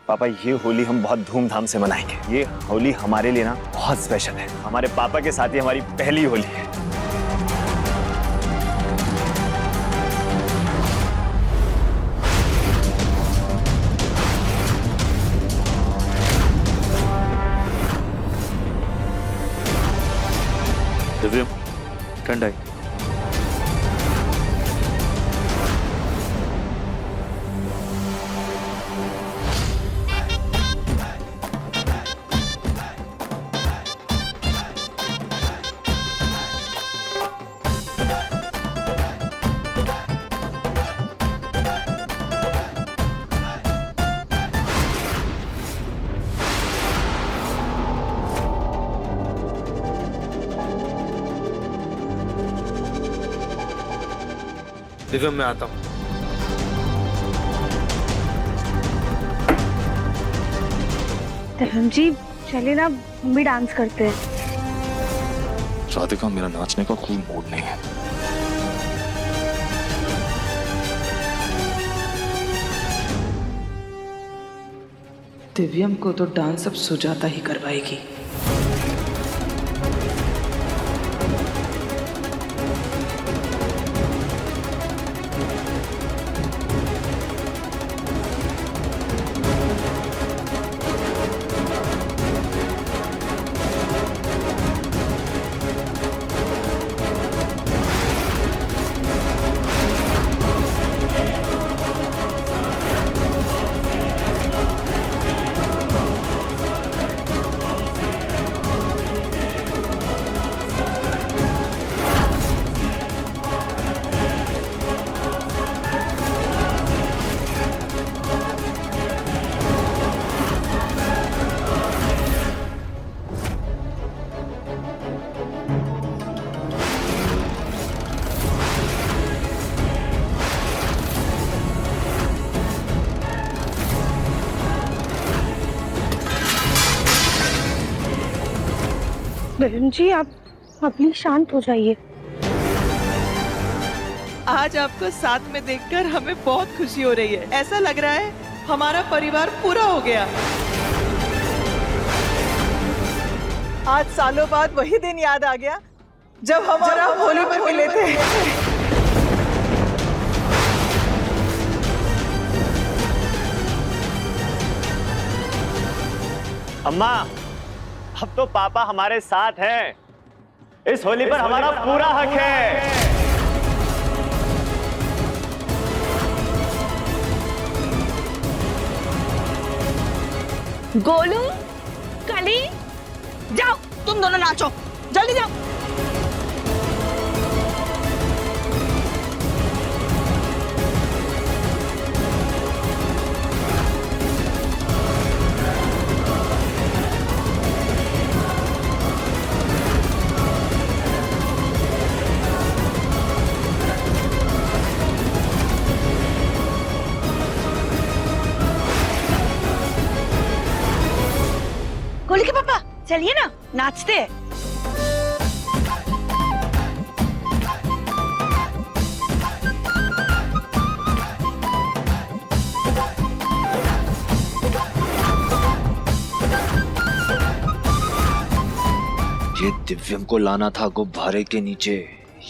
पापा ये होली हम बहुत धूमधाम से मनाएंगे। ये होली हमारे लिए ना बहुत स्पेशल है। हमारे पापा के साथ ही हमारी पहली होली है। दिव्यम, ठंड आई। दिव्यम, मैं आता हूँ। दिव्यम जी चलिए ना, हम भी डांस करते हैं। राधिका, मेरा नाचने का कोई मूड नहीं है। दिव्यम को तो डांस अब सुजाता ही करवाएगी। दिव्यम जी आप प्लीज शांत हो जाइए। आज आपको साथ में देखकर हमें बहुत खुशी हो रही है। ऐसा लग रहा है हमारा परिवार पूरा हो गया। आज सालों बाद वही दिन याद आ गया जब हम और आप होली पर मिले थे। अम्मा, अब तो पापा हमारे साथ हैं। इस होली पर हमारा पूरा हक है। गोलू, कली, जाओ तुम दोनों नाचो, जल्दी जाओ। गोलू के पापा चलिए ना, नाचते हैं। ये दिव्यम को लाना था गुब्बारे के नीचे।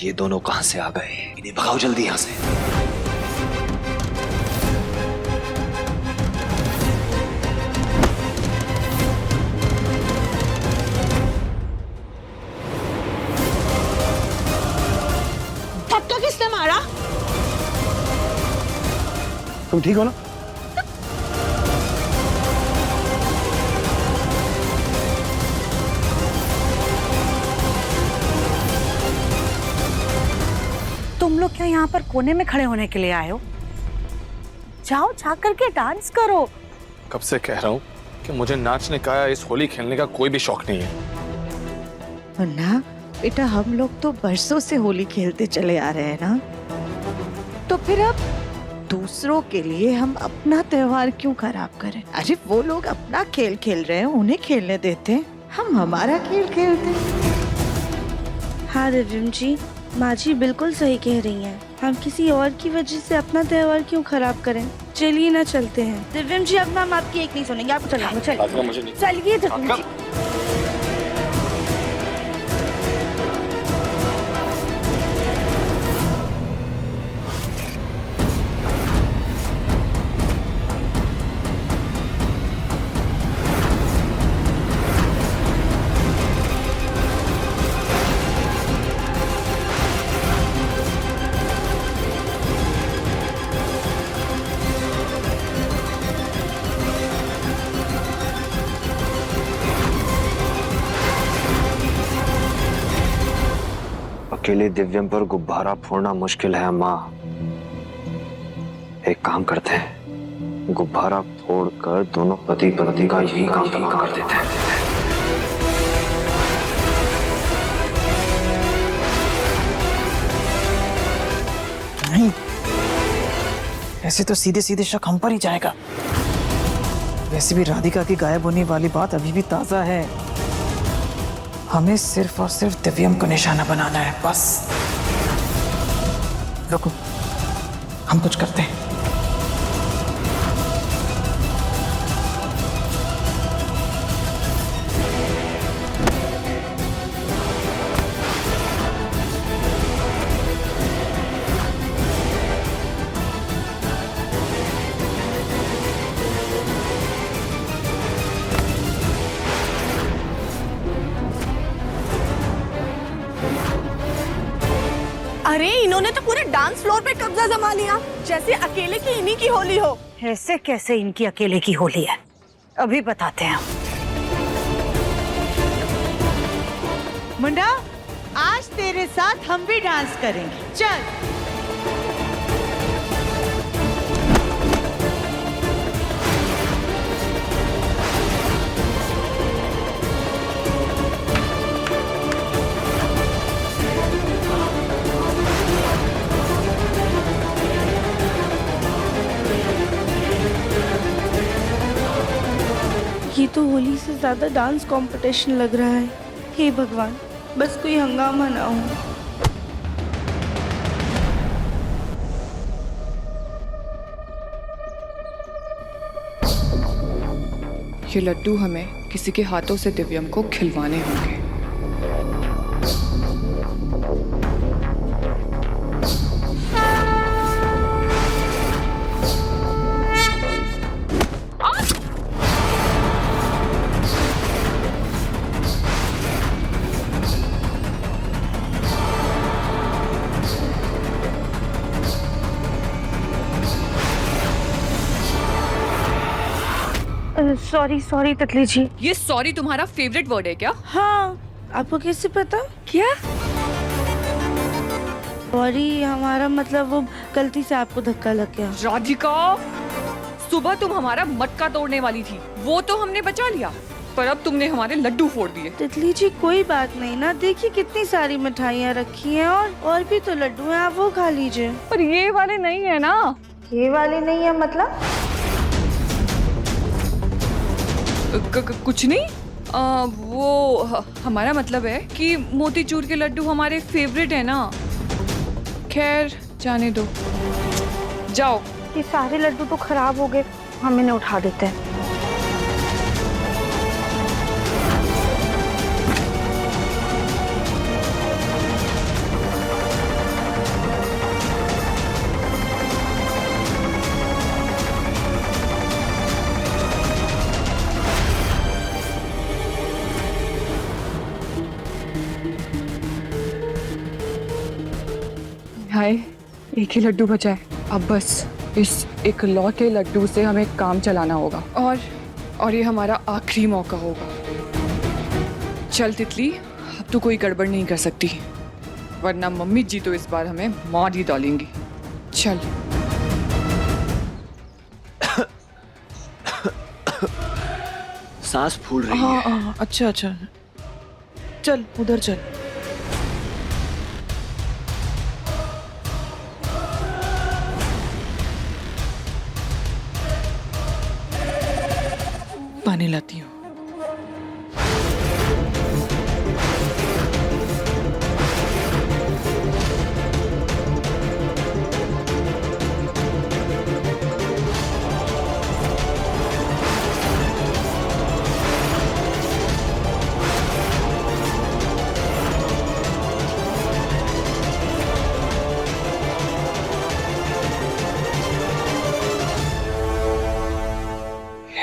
ये दोनों कहां से आ गए? इन्हें भगाओ जल्दी यहां से। धक्का किसने मारा? तुम ठीक हो ना? तुम लोग क्या यहाँ पर कोने में खड़े होने के लिए आए हो? जाओ जा करके डांस करो। कब से कह रहा हूँ कि मुझे नाचने का या इस होली खेलने का कोई भी शौक नहीं है। मुन्ना बेटा, हम लोग तो बरसों से होली खेलते चले आ रहे हैं ना, तो फिर अब दूसरों के लिए हम अपना त्योहार क्यों खराब करें? अरे वो लोग अपना खेल खेल रहे हैं, उन्हें खेलने देते हैं, हम हमारा खेल खेलते हैं। हाँ दिव्यम जी, माँ जी बिल्कुल सही कह रही हैं। हम किसी और की वजह से अपना त्योहार क्यों खराब करें? चलिए ना चलते हैं। दिव्यम जी, अब हम आपकी एक नहीं सुनेंगे, आप चलिए चलिए मुझे नहीं चलिए दिव्यम जी। अकेले दिव्यम पर गुब्बारा फोड़ना मुश्किल है अम्मा। एक काम करते हैं, गुब्बारा फोड़कर दोनों पति पत्नी का यही काम कर देते हैं। नहीं, ऐसे तो सीधे सीधे शक हम पर ही जाएगा। वैसे भी राधिका की गायब होने वाली बात अभी भी ताजा है। हमें सिर्फ और सिर्फ दिव्यम को निशाना बनाना है, बस। रुको, हम कुछ करते हैं। अरे इन्होंने तो पूरे डांस फ्लोर पे कब्जा जमा लिया, जैसे अकेले की इन्हीं की होली हो। ऐसे कैसे इनकी अकेले की होली है, अभी बताते हैं। मुंडा, आज तेरे साथ हम भी डांस करेंगे, चल। ये तो होली से ज्यादा डांस कंपटीशन लग रहा है। हे भगवान, बस कोई हंगामा ना हो। ये लड्डू हमें किसी के हाथों से दिव्यम को खिलवाने होंगे। सॉरी तितली जी। ये सॉरी तुम्हारा फेवरेट वर्ड है क्या? हाँ, आपको कैसे पता? क्या? सॉरी हमारा मतलब वो गलती से आपको धक्का लग गया। राधिका, सुबह तुम हमारा मटका तोड़ने वाली थी, वो तो हमने बचा लिया, पर अब तुमने हमारे लड्डू फोड़ दिए। तितली जी कोई बात नहीं ना, देखिए कितनी सारी मिठाइयाँ रखी हैं और भी तो लड्डू हैं, आप वो खा लीजिए। पर ये वाले नहीं है ना। ये वाले नहीं है मतलब? कुछ नहीं, हमारा मतलब है कि मोतीचूर के लड्डू हमारे फेवरेट है ना। खैर जाने दो, जाओ। ये सारे लड्डू तो खराब हो गए, हम इन्हें उठा देते हैं। हाय, एक ही लड्डू बचा है, अब बस इस इकलौते लड्डू से हमें काम चलाना होगा और ये हमारा आखिरी मौका होगा। चल तितली, अब तो कोई गड़बड़ नहीं कर सकती, वरना मम्मी जी तो इस बार हमें मार ही डालेंगी। चल। सांस फूल रही है। हाँ, अच्छा, चल उधर चल। पानी लाती हूँ।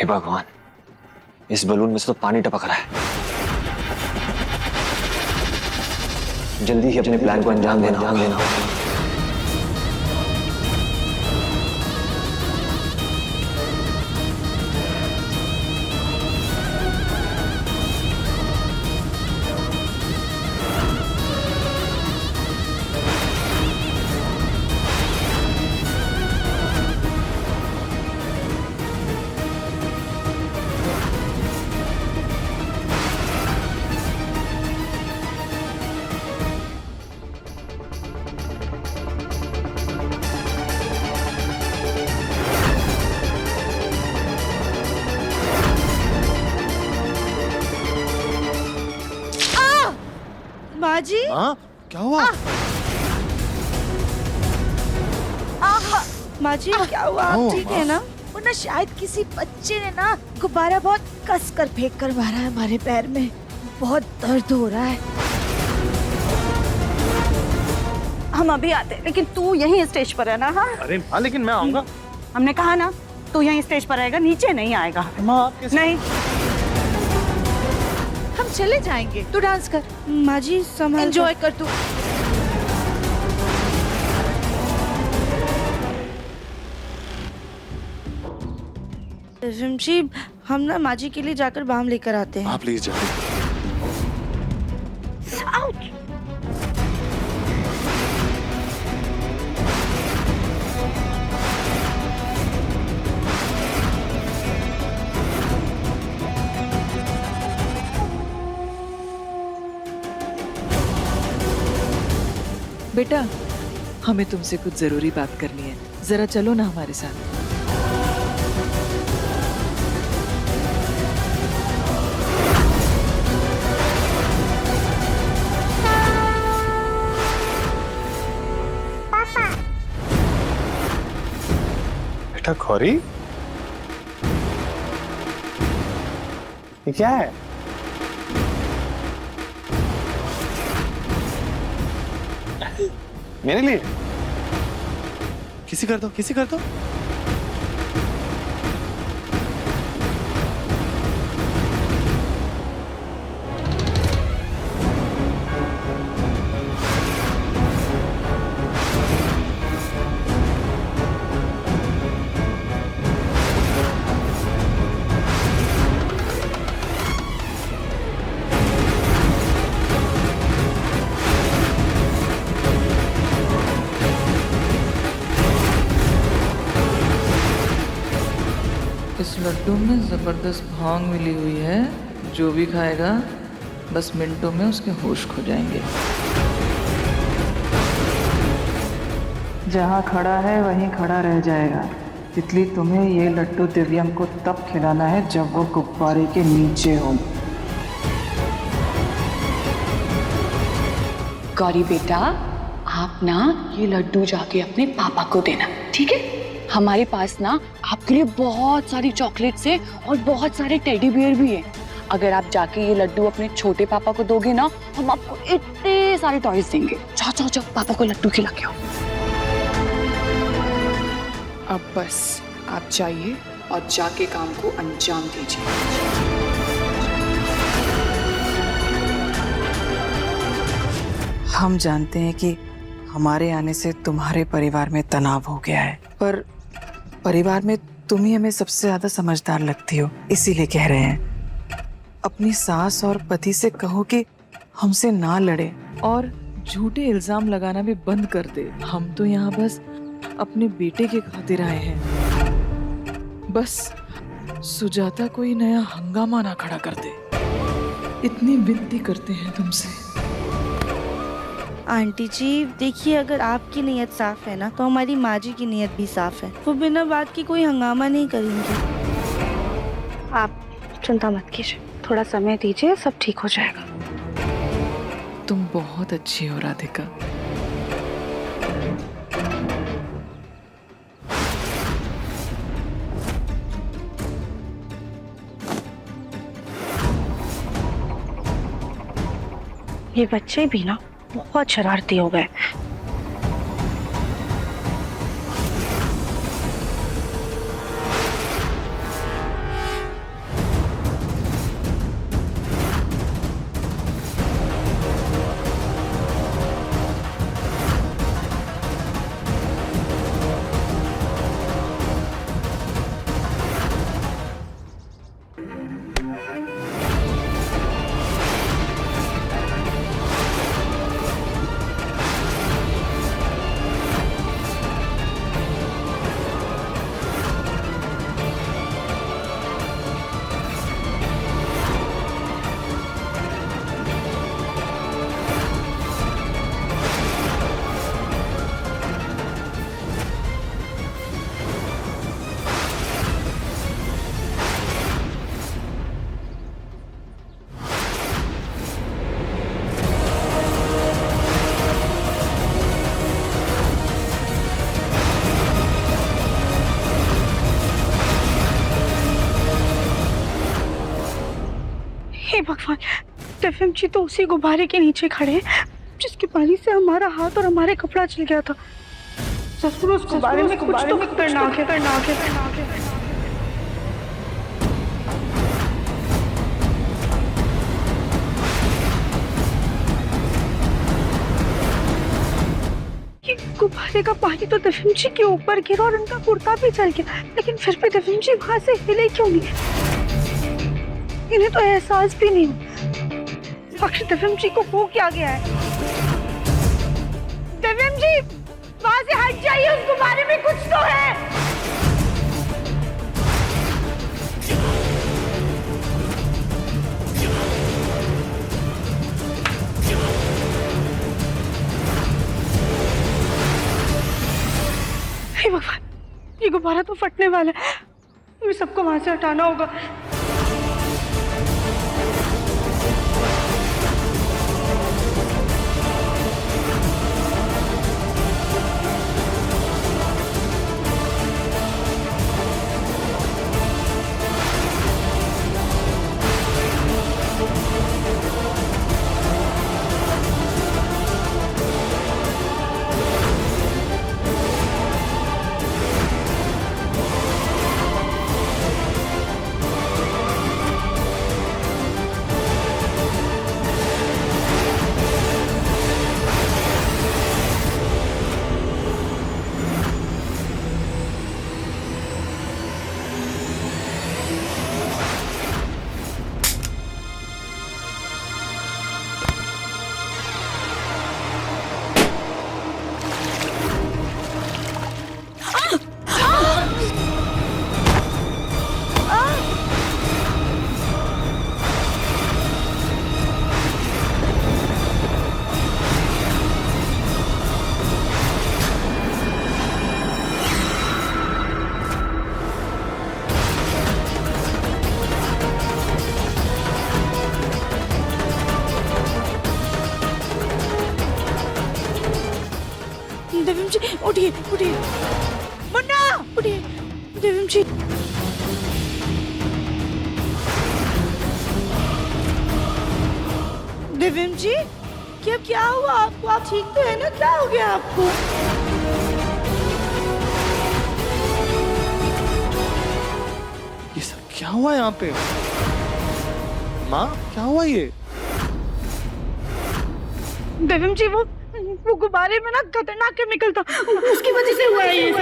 भगवान, इस बलून में से तो पानी टपक रहा है। जल्दी ही अपने प्लान को अंजाम देना। माँ जी, हाँ, क्या हुआ? माँ जी क्या हुआ? आप ठीक है ना? वो ना शायद किसी बच्चे ने ना गुब्बारा बहुत कस कर फेंक कर मारा है हमारे पैर में। बहुत दर्द हो रहा है। हम अभी आते हैं, लेकिन तू यहीं स्टेज पर है ना? हाँ, अरे हाँ, लेकिन मैं आऊंगा। हमने कहा ना तू यहीं स्टेज पर रहेगा, नीचे नहीं आएगा। माँ, आप कैसे? नहीं, हम चले जाएंगे, तू डांस कर। माँ जी संभाल एंजॉय कर तू। दिव्यम जी, हम ना माँ जी के लिए जाकर बाम लेकर आते हैं। हाँ प्लीज जाइए। बेटा, हमें तुमसे कुछ जरूरी बात करनी है, जरा चलो ना हमारे साथ। बेटा गौरी, ये क्या है? मेरे लिए? किसी कर दो, किसी कर दो। इस लड्डू में जबरदस्त भांग मिली हुई है, जो भी खाएगा बस मिनटों में उसके होश खो जाएंगे। जहाँ खड़ा है वहीं खड़ा रह जाएगा। तितली, तुम्हें ये लड्डू दिव्यम को तब खिलाना है जब वो गुब्बारे के नीचे हो। गौरी बेटा, आप ना ये लड्डू जाके अपने पापा को देना, ठीक है? हमारे पास ना आपके लिए बहुत सारी चॉकलेट्स है और बहुत सारे टेडी बियर भी है। अगर आप जाके ये लड्डू अपने छोटे पापा को दोगे ना, हम आपको इतने सारे टॉयज देंगे। जाओ जाओ जाओ, पापा को लड्डू खिला के आओ। अब बस आप जाइए और जाके काम को अंजाम दीजिए। हम जानते हैं कि हमारे आने से तुम्हारे परिवार में तनाव हो गया है, पर परिवार में तुम ही हमें सबसे ज्यादा समझदार लगती हो, इसीलिए कह रहे हैं। अपनी सास और पति से कहो कि हमसे ना लड़े और झूठे इल्जाम लगाना भी बंद कर दे। हम तो यहाँ बस अपने बेटे के खातिर आए हैं। बस सुजाता कोई नया हंगामा ना खड़ा कर दे, इतनी विनती करते हैं तुमसे। आंटी जी देखिए, अगर आपकी नीयत साफ है ना, तो हमारी माँ जी की नीयत भी साफ है। वो बिना बात की कोई हंगामा नहीं करेंगी। आप चिंता मत कीजिए, थोड़ा समय दीजिए, सब ठीक हो जाएगा। तुम बहुत अच्छी हो राधिका। ये बच्चे भी ना बहुत शरारती हो गए। भगवान, दिव्यम जी तो उसी गुब्बारे के नीचे खड़े हैं जिसके पानी से हमारा हाथ और हमारे कपड़ा जल गया था। जरूर उस गुब्बारे में कुछ तो खतरनाक है। गुब्बारे का पानी तो दिव्यम जी के ऊपर गिरा और उनका कुर्ता भी जल गया, लेकिन फिर भी दिव्यम जी वहां से हिले क्यों नहीं? इन्हें तो एहसास भी नहीं हुआ आखिर दिव्यम जी को हो क्या गया है। दिव्यम जी वहां से हट जाइए, उस गुब्बारे में कुछ तो है। हे भगवान, ये गुब्बारा तो फटने वाला है, हमें सबको वहां से हटाना होगा। दिव्यम जी उठिए, उठिए मुन्ना, उठिए दिव्यम जी। दिव्यम जी क्या हुआ आपको? आप ठीक तो है ना? क्या हो गया आपको? ये सब क्या हुआ यहाँ पे? माँ क्या हुआ ये? दिव्यम जी वो गुब्बारे में ना खतरनाक केमिकल था, उसकी वजह से हुआ है ये सब।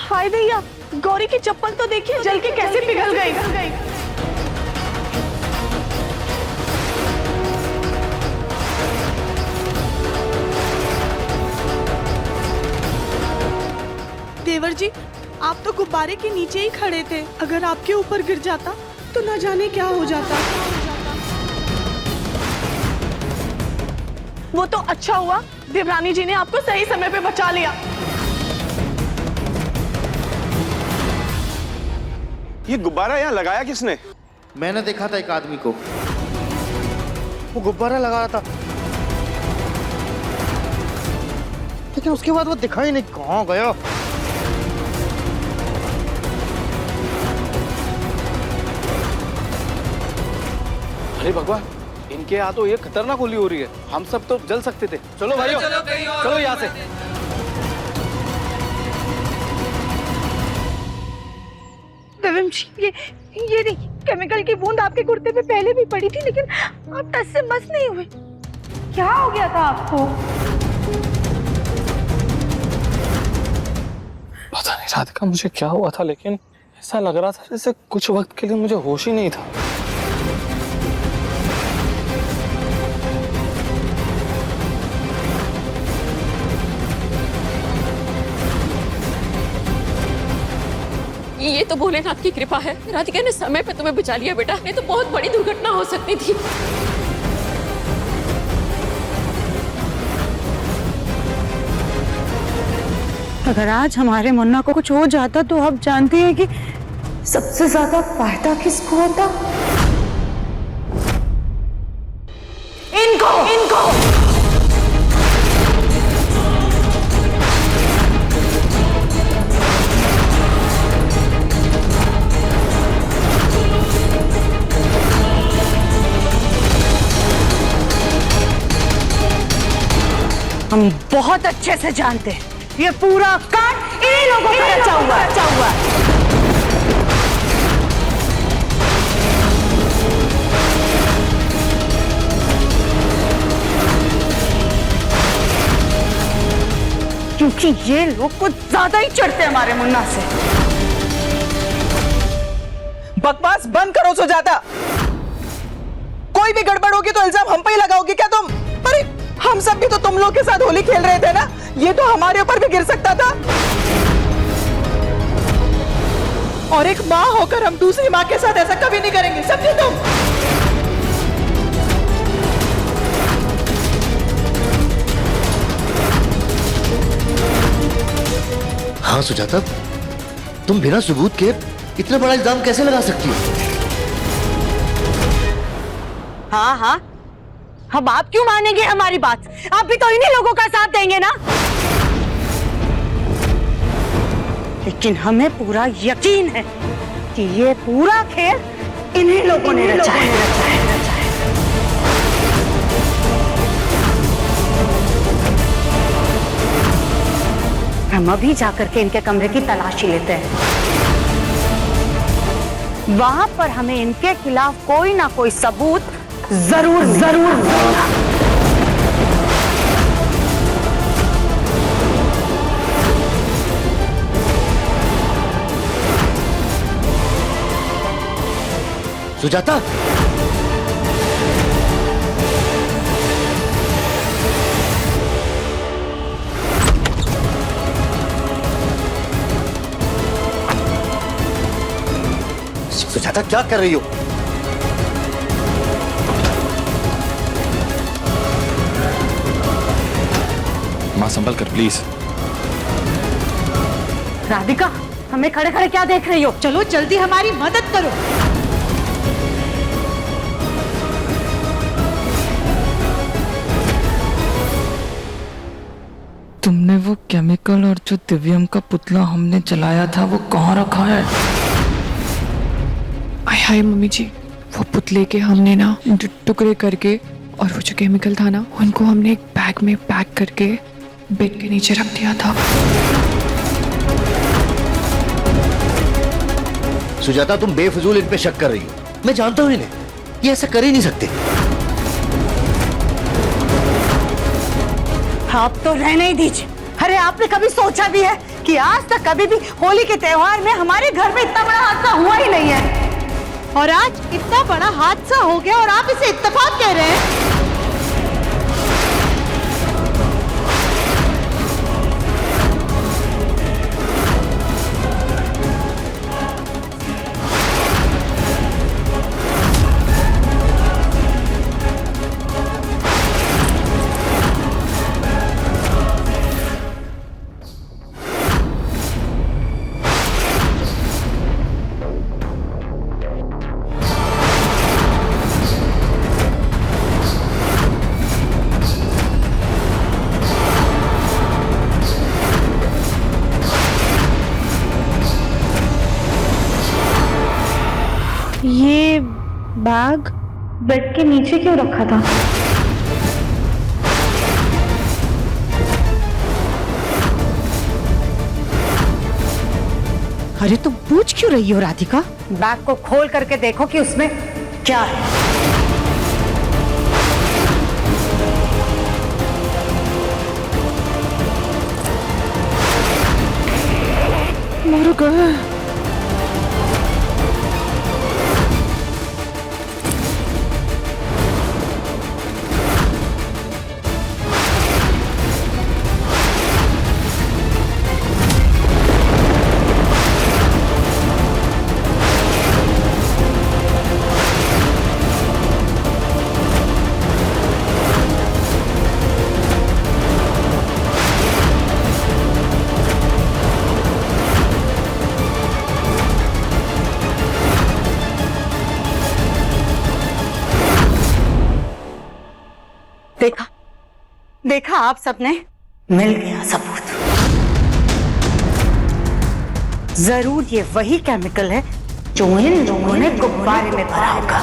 हाय भैया, गौरी की चप्पल तो देखिए जल के कैसे पिघल गई। देवर जी, आप तो गुब्बारे के नीचे ही खड़े थे, अगर आपके ऊपर गिर जाता तो न जाने क्या हो जाता। वो तो अच्छा हुआ देवरानी जी ने आपको सही समय पे बचा लिया। ये गुब्बारा यहाँ लगाया किसने? मैंने देखा था एक आदमी को, वो गुब्बारा लगा रहा था, लेकिन उसके बाद वो दिखाई नहीं, कहाँ गया? अरे भगवान, इनके यहाँ तो ये खतरनाक होली हो रही है, हम सब तो जल सकते थे। चलो भाइयों, चलो यहाँ से। दिव्यम जी, ये नहीं, केमिकल की बूंद आपके कुर्ते पे पहले भी पड़ी थी, लेकिन आप टस से मस नहीं हुए। क्या हो गया था आपको? पता नहीं राधिका मुझे क्या हुआ था, लेकिन ऐसा लग रहा था जैसे कुछ वक्त के लिए मुझे होश ही नहीं था। ये तो भोलेनाथ की कृपा है, राधिका ने समय पे तुम्हें बचा लिया बेटा, नहीं तो बहुत बड़ी दुर्घटना हो सकती थी। अगर आज हमारे मुन्ना को कुछ हो जाता तो आप जानते हैं कि सबसे ज्यादा फायदा किसको होता? इनको। हम बहुत अच्छे से जानते हैं ये पूरा कांड इन्हीं लोगों का रचा हुआ है। क्योंकि ये लोग कुछ ज्यादा ही चढ़ते हैं हमारे मुन्ना से। बकवास बंद करो सुजाता। कोई भी गड़बड़ होगी तो इल्जाम हम पे ही लगाओगी क्या तुम? अरे हम सब भी तो तुम लोग के साथ होली खेल रहे थे ना, ये तो हमारे ऊपर भी गिर सकता था। और एक माँ होकर हम दूसरी माँ के साथ ऐसा कभी नहीं करेंगे, समझे तुम? हाँ सुजाता, तुम बिना सबूत के इतना बड़ा इल्जाम कैसे लगा सकती हो? हाँ, अब आप क्यों मानेंगे हमारी बात? आप भी तो इन्हीं लोगों का साथ देंगे ना। लेकिन हमें पूरा यकीन है कि ये पूरा खेल इन्हीं लोगों ने रचा है। हम अभी जाकर के इनके कमरे की तलाशी लेते हैं। वहां पर हमें इनके खिलाफ कोई ना कोई सबूत जरूर मिलेगा। सुजाता, सुजाता क्या कर रही हो? माँ संभल कर प्लीज। राधिका, हमें खड़े खड़े क्या देख रही हो? चलो जल्दी हमारी मदद करो। तुमने वो केमिकल और जो दिव्यम का पुतला हमने जलाया था वो कहाँ रखा है? आय हाय मम्मी जी, वो पुतले के हमने ना टुकड़े करके और वो जो केमिकल था ना उनको हमने एक बैग में पैक करके बेड के नीचे रख दिया था। सुजाता, तुम बेफिजूल इन पे शक कर रही हो। मैं जानता हूं इन्हें, ये ऐसा कर ही नहीं सकते। आप तो रहने ही दीजिए। अरे आपने कभी सोचा भी है कि आज तक कभी भी होली के त्योहार में हमारे घर में इतना बड़ा हादसा हुआ ही नहीं है, और आज इतना बड़ा हादसा हो गया और आप इसे इत्तेफाक कह रहे हैं? ये बैग बेड के नीचे क्यों रखा था? अरे तुम पूछ क्यों रही हो राधिका? बैग को खोल करके देखो कि उसमें क्या है। मर गए। देखा आप सबने, मिल गया सबूत। जरूर ये वही केमिकल है जो इन लोगों ने गुब्बारे में भरा होगा।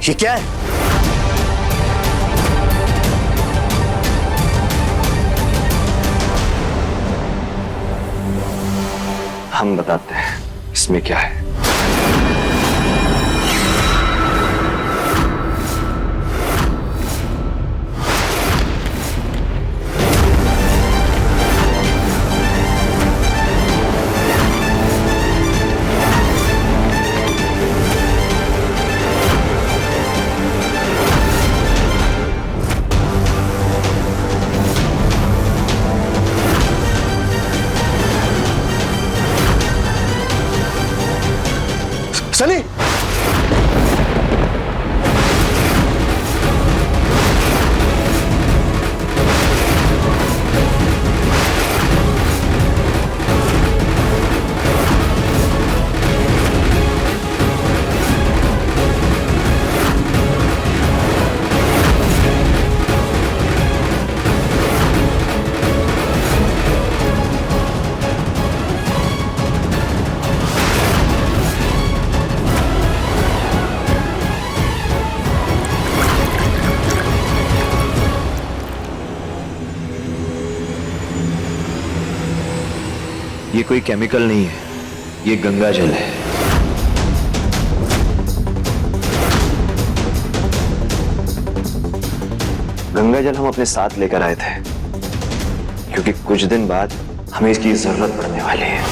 ये क्या है? हम बताते हैं इसमें क्या है। सनी, ये कोई केमिकल नहीं है, ये गंगा जल है। गंगा जल हम अपने साथ लेकर आए थे क्योंकि कुछ दिन बाद हमें इसकी जरूरत पड़ने वाली है।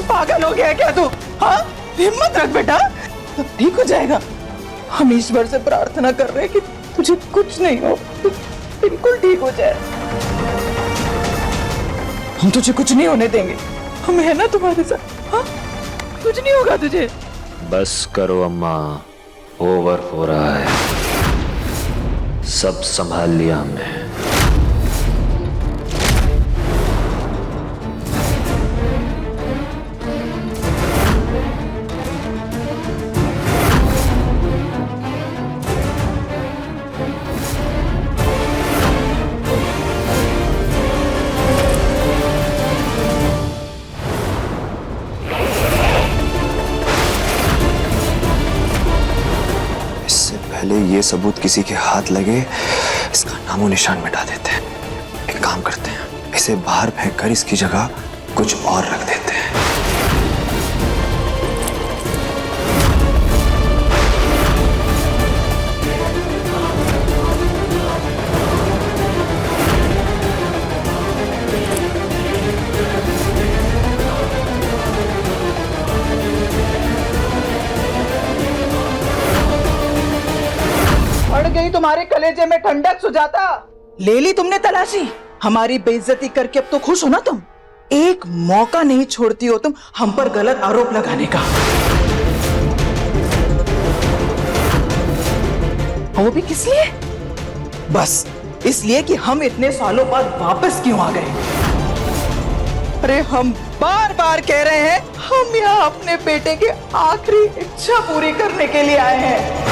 पागल हो गया क्या तू? हाँ, हिम्मत रख बेटा, सब ठीक हो जाएगा। हम ईश्वर से प्रार्थना कर रहे हैं कि तुझे कुछ नहीं हो, बिल्कुल ठीक हो जाए। हम तुझे कुछ नहीं होने देंगे, हम है ना तुम्हारे साथ। हाँ, कुछ नहीं होगा तुझे। बस करो अम्मा, ओवर हो रहा है, सब संभाल लिया हमने। पहले ये सबूत किसी के हाथ लगे, इसका नामो निशान मिटा देते हैं। एक काम करते हैं, इसे बाहर फेंक कर इसकी जगह कुछ और रख देते हैं। पड़ गई तुम्हारे कलेजे में ठंडक सुजाता। ले ली तुमने तलाशी, हमारी बेइज्जती करके अब तो खुश हो ना तुम? एक मौका नहीं छोड़ती हो तुम हम पर गलत आरोप लगाने का। वो भी किस लिए? बस इसलिए कि हम इतने सालों बाद वापस क्यों आ गए। अरे हम बार बार कह रहे हैं, हम यहाँ अपने बेटे की आखिरी इच्छा पूरी करने के लिए आए हैं,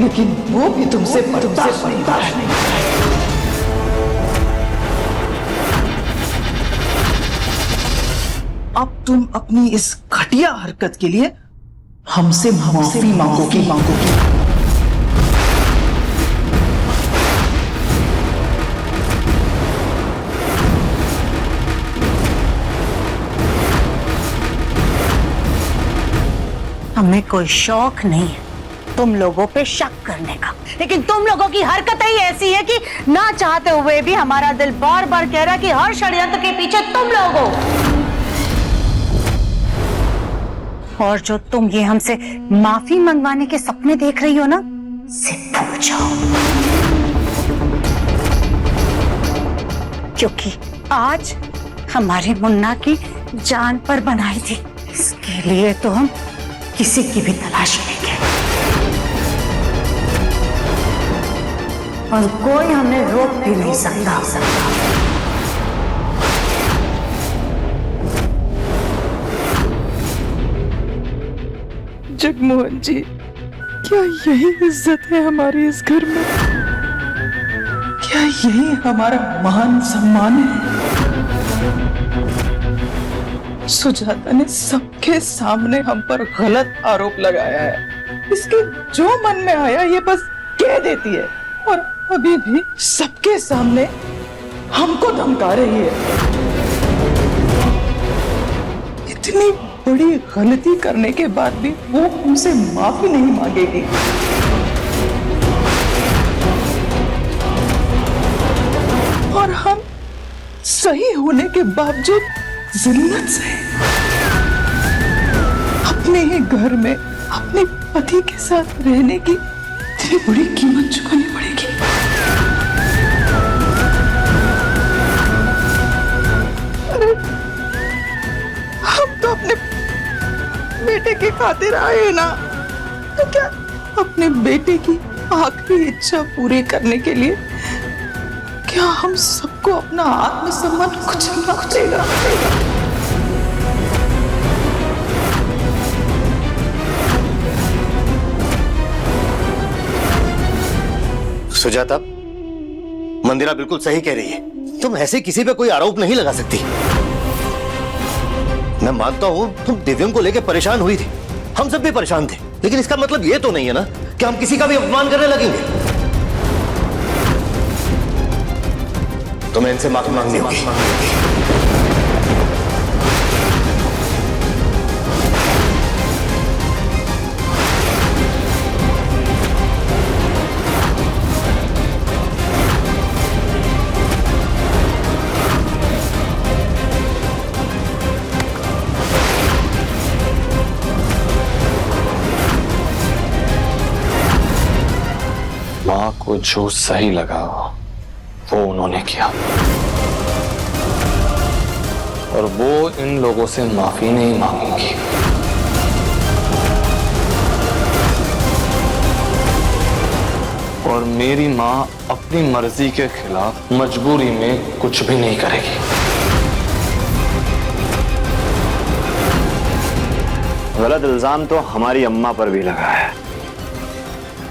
लेकिन वो भी तुमसे बर्दाश्त नहीं। अब तुम अपनी इस घटिया हरकत के लिए हमसे माफी मांगोगी। हमें कोई शौक नहीं है तुम लोगों पे शक करने का, लेकिन तुम लोगों की हरकत ही ऐसी है कि ना चाहते हुए भी हमारा दिल बार बार कह रहा है कि हर षड्यंत्र के पीछे तुम लोग हो। और जो तुम ये हमसे माफी मंगवाने के सपने देख रही हो ना, से भूल जाओ, क्योंकि आज हमारे मुन्ना की जान पर बनाई थी, इसके लिए तो हम किसी की भी तलाश लेंगे और कोई हमें रोक भी नहीं सकता। जगमोहन जी, क्या यही इज्जत है हमारी इस घर में? क्या यही हमारा मान सम्मान है? सुजाता ने सबके सामने हम पर गलत आरोप लगाया है। इसके जो मन में आया ये बस कह देती है और अभी भी सबके सामने हमको धमका रही है। इतनी बड़ी गलती करने के बाद भी वो हमसे माफी नहीं मांगेगी। और हम सही होने के बावजूद जिल्लत से अपने ही घर में अपने पति के साथ रहने की इतनी बड़ी कीमत चुकानी पड़ेगी। अरे हम तो अपने बेटे की खातिर आए ना, तो क्या अपने बेटे की आखिरी इच्छा पूरी करने के लिए क्या हम सबको अपना आत्मसम्मान कुचलना पड़ेगा? सुजाता, मंदिरा बिल्कुल सही कह रही है। तुम ऐसे किसी पे कोई आरोप नहीं लगा सकती। मैं मानता हूं तुम दिव्यम को लेकर परेशान हुई थी, हम सब भी परेशान थे, लेकिन इसका मतलब ये तो नहीं है ना कि हम किसी का भी अपमान करने लगेंगे। तुम्हें इनसे माफी मांगनी होगी। माँ को जो सही लगा वो उन्होंने किया, और वो इन लोगों से माफी नहीं मांगेंगी। और मेरी माँ अपनी मर्जी के खिलाफ मजबूरी में कुछ भी नहीं करेगी। गलत इल्जाम तो हमारी अम्मा पर भी लगा है,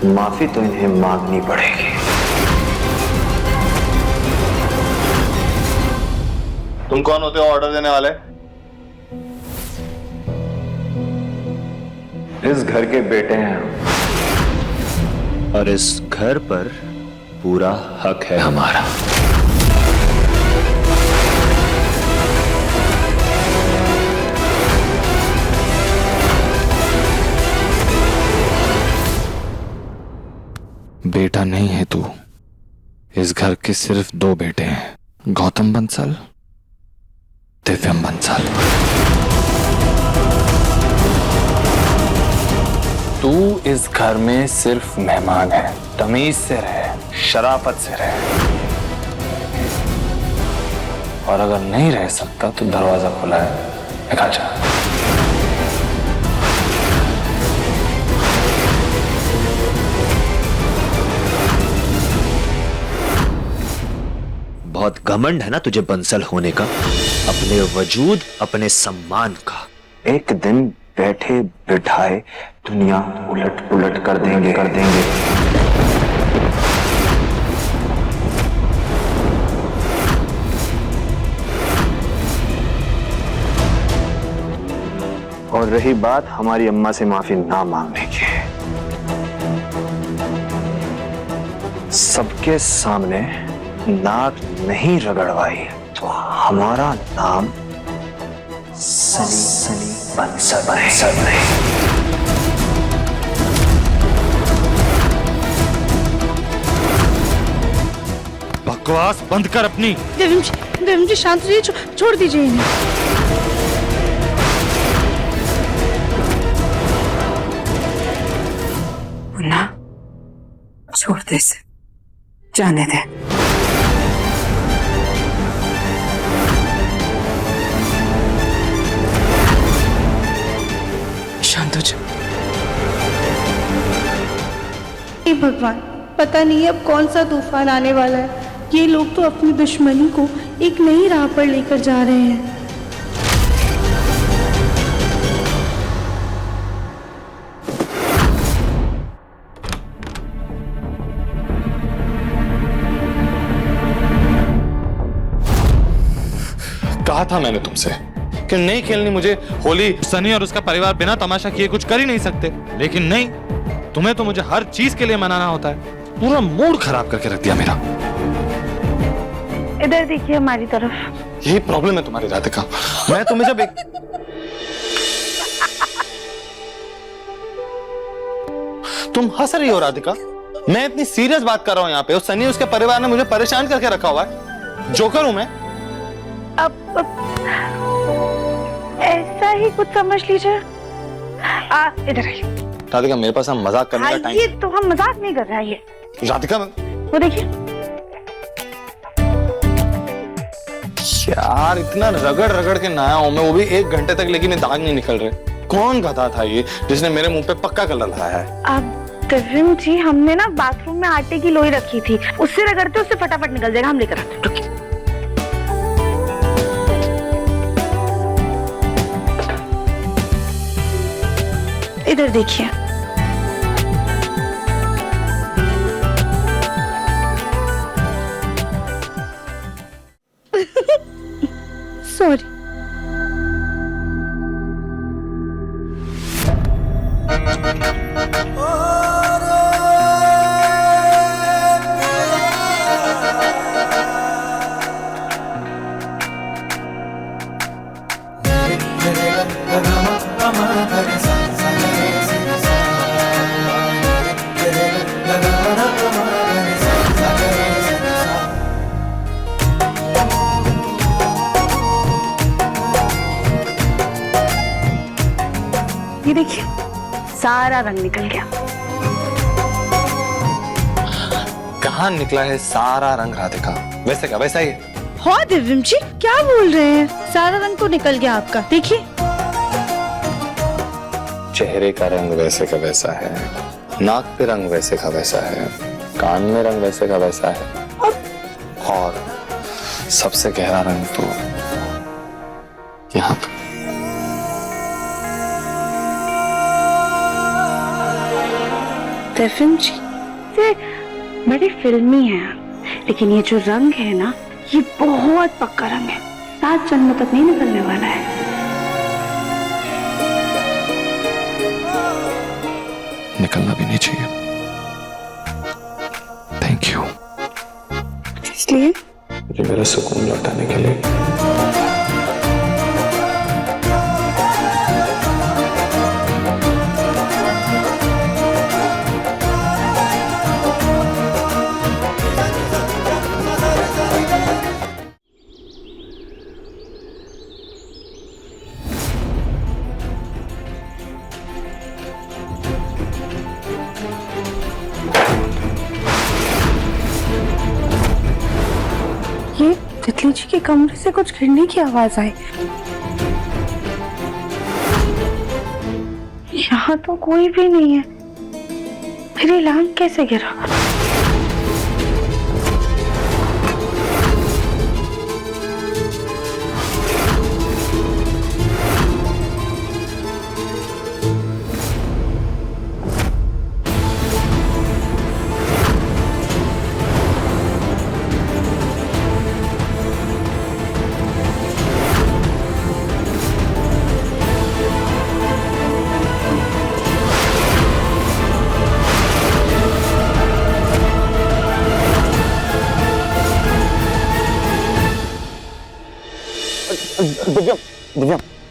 माफी तो इन्हें मांगनी पड़ेगी। तुम कौन होते हो ऑर्डर देने वाले? इस घर के बेटे हैं और इस घर पर पूरा हक है हमारा। बेटा नहीं है तू, इस घर के सिर्फ दो बेटे हैं, गौतम बंसल, दिव्यम बंसल। तू इस घर में सिर्फ मेहमान है, तमीज से रहे, शराफत से रहे, और अगर नहीं रह सकता तो दरवाजा खुला है, निकल जा। बहुत घमंड है ना तुझे बंसल होने का, अपने वजूद, अपने सम्मान का। एक दिन बैठे बिठाए दुनिया उलट पुलट कर देंगे। और रही बात हमारी अम्मा से माफी ना मांगने की, सबके सामने नाक नहीं रगड़वाई तो हमारा नाम सनी बंसल नहीं। बकवास बंद कर अपनी। देवम जी शांत रहिए, छोड़ दीजिए इन्हें। मुन्ना, छोड़ दे इसे, जाने दे। शांत हो जा। हे भगवान, पता नहीं अब कौन सा तूफान आने वाला है। ये लोग तो अपनी दुश्मनी को एक नई राह पर लेकर जा रहे हैं। कहा था मैंने तुमसे, कि नहीं खेलनी मुझे होली। सनी और उसका परिवार बिना तमाशा किए कुछ कर ही नहीं सकते, लेकिन नहीं, तुम्हें तो मुझे हर चीज के लिए मनाना होता है। पूरा मूड खराब करके रख दिया मेरा। इधर देखिए हमारी तरफ। यही प्रॉब्लम है तुम्हारी राधिका। मैं तुम्हें जब तुम हंस रही हो राधिका, मैं इतनी सीरियस बात कर रहा हूँ यहाँ पे। सनी उसके परिवार ने मुझे परेशान करके रखा हुआ है। जोकर हूँ मैं। अब ऐसा ही कुछ समझ लीजिए। इधर आइए राधिका, मेरे पास हम मजाक करने का टाइम। ये तो हम मजाक नहीं कर रहे हैं। ये राधिका, वो देखिए यार, इतना रगड़ रगड़ के नहाया हूं मैं, वो भी 1 घंटे तक, लेकिन ये दाग नहीं निकल रहे। कौन गधा था ये जिसने मेरे मुंह पे पक्का कलर लगाया है? अब दिव्यम जी, हमने ना बाथरूम में आटे की लोई रखी थी, उससे रगड़ते उससे फटाफट निकल जाएगा। हम लेकर आते। रुकिए। इधर देखिए। सॉरी। ये देखिए, सारा रंग निकल गया। कहाँ निकला है सारा रंग राधिका? वैसे का वैसा ही। हाँ दिव्यम जी, क्या बोल रहे हैं? सारा रंग तो निकल गया आपका, देखिए। चेहरे का रंग वैसे का वैसा है, नाक पे रंग वैसे का वैसा है, कान में रंग वैसे का वैसा है, और सबसे गहरा रंग तो यहाँ पे। दिव्यम जी, ये बड़ी फिल्मी है, लेकिन ये जो रंग है ना, ये बहुत पक्का रंग है। 7 जन्मों तक नहीं निकलने वाला है। निकलना भी नहीं चाहिए। Thank you. इसलिए मुझे मेरा सुकून लौटाने के लिए। ये तितली जी के कमरे से कुछ गिरने की आवाज आई। यहाँ तो कोई भी नहीं है, फिर ये लैंप कैसे गिरा?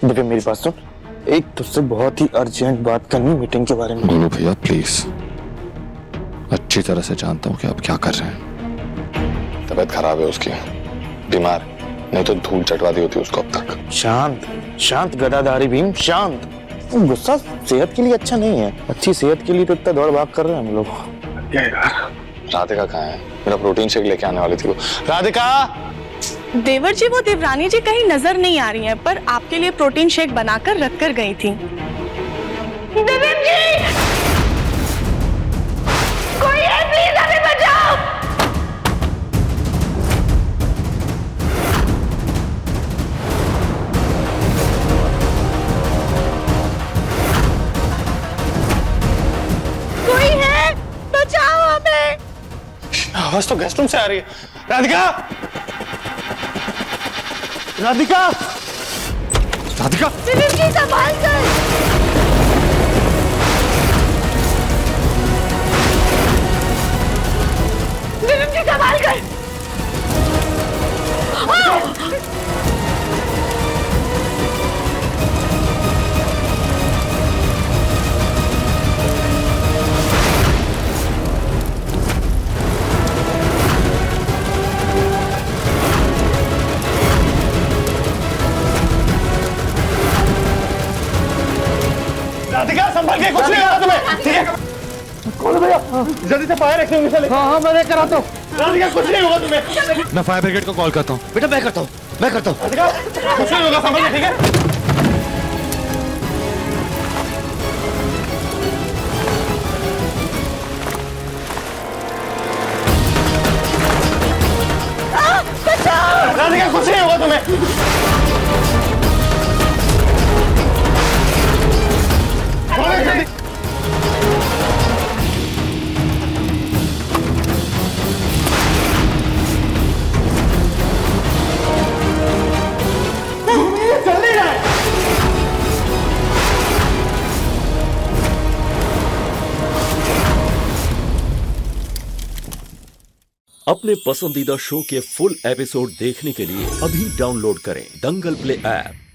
दिव्यम मेरी बात सुन। एक तुझसे बहुत ही अर्जेंट बात करनी, मीटिंग के बारे में। बोलो भैया प्लीज। अच्छी तरह से जानता हूँ कि आप क्या कर रहे हैं। तबीयत खराब है उसकी, बीमार, नहीं तो धूल चटवा दी होती उसको अब तक। शांत शांत गदाधारी भीम, शांत। गुस्सा सेहत के लिए अच्छा नहीं है। अच्छी सेहत के लिए तो इतना दौड़ भाग कर रहे हैं हम लोग। क्या यार, राधिका कहाँ है? मेरा प्रोटीन शेक लेके आने वाली थी वो। राधिका! देवर जी, वो देवरानी जी कहीं नजर नहीं आ रही हैं, पर आपके लिए प्रोटीन शेक बनाकर रख कर गई थी। देवर जी, कोई है, प्लीज हमें बचाओ। कोई है, बचाओ हमें। आवाज तो गेस्ट रूम से आ रही है। राधिका! राधिका! राधिका दिव्यम जी संभाल कर। दिव्यम जी संभाल कर। राधिका संभाल के, कुछ नहीं होगा तुम्हें, ठीक है? कौन है भैया? जल्दी से फायर एक्सटिंग्विशर ले। हाँ मैं कराता हूँ। राधिका कुछ नहीं होगा तुम्हें। मैं फायर ब्रिगेड को कॉल करता हूँ। बेटा मैं करता हूँ। राधिका कुछ नहीं होगा, संभाल के, ठीक है? राधिका कुछ नहीं होगा तुम्हें। अपने पसंदीदा शो के फुल एपिसोड देखने के लिए अभी डाउनलोड करें दंगल प्ले ऐप।